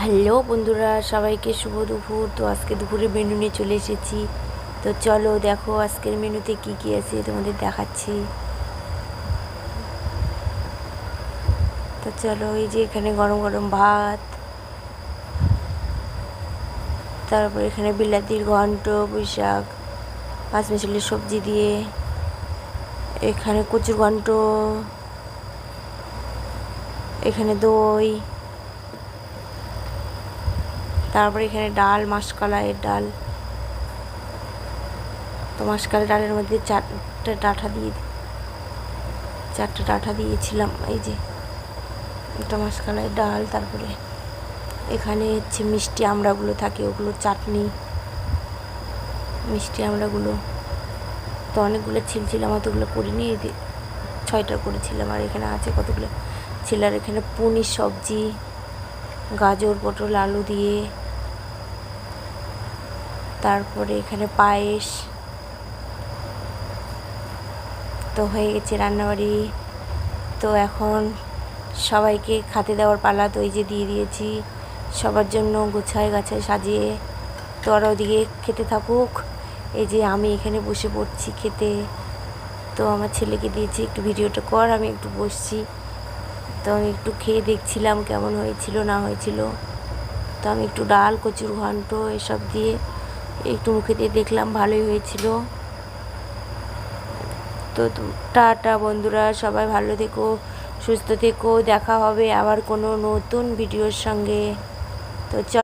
Hello বন্ধুরা, সবাইকে শুভ দুপুর। তো আজকে দুপুরে মেনু নিয়ে চলে এসেছি। তো চলো দেখো আজকের মেনুতে কি কি আছে তোমাদের দেখাচ্ছি। তো চলো, এই যে এখানে গরম গরম ভাত, তারপর এখানে বিলাতির ঘন্ট, পুঁইশাক, পাঁচমিশালি সবজি দিয়ে, এখানে কচুর ঘন্ট, এখানে দই, তারপর এখানে ডাল, মাসকলাইয়ের ডাল। তো মাসকলাই ডালের মধ্যে চারটা ডাঁটা দিয়েছিলাম। এই যে এটা মাসকলাইয়ের ডাল। তারপরে এখানে হচ্ছে মিষ্টি আমড়াগুলো থাকে, ওগুলোর চাটনি। মিষ্টি আমড়াগুলো তো অনেকগুলো ছিল, অতগুলো করিনি, এই 6টা করেছিলাম। আর এখানে আছে কতগুলো ছিল। আর এখানে পনির সবজি, গাজর, পটল, আলু দিয়ে। তারপরে এখানে পায়েস। তো হয়ে গেছে রান্নাবাড়ি। তো এখন সবাইকে খেতে দেওয়ার পালা। তো এই যে দিয়ে দিয়েছি সবার জন্য গোছায় গাছায় সাজিয়ে। তো ওরা ওদিকে খেতে থাকুক, এই যে আমি এখানে বসে পড়ছি খেতে। তো আমার ছেলেকে দিয়েছি একটু ভিডিওটা কর, আমি একটু বসছি। তো আমি একটু খেয়ে দেখছিলাম কেমন হয়েছিল না হয়েছিল। তো আমি একটু ডাল, কচুর ঘন্ট এসব দিয়ে একটু মুখে দিয়ে দেখলাম, ভালোই হয়েছিল। তো টাটা বন্ধুরা, সবাই ভালো থেকো, সুস্থ থেকো। দেখা হবে আবার কোনো নতুন ভিডিওর সঙ্গে। তো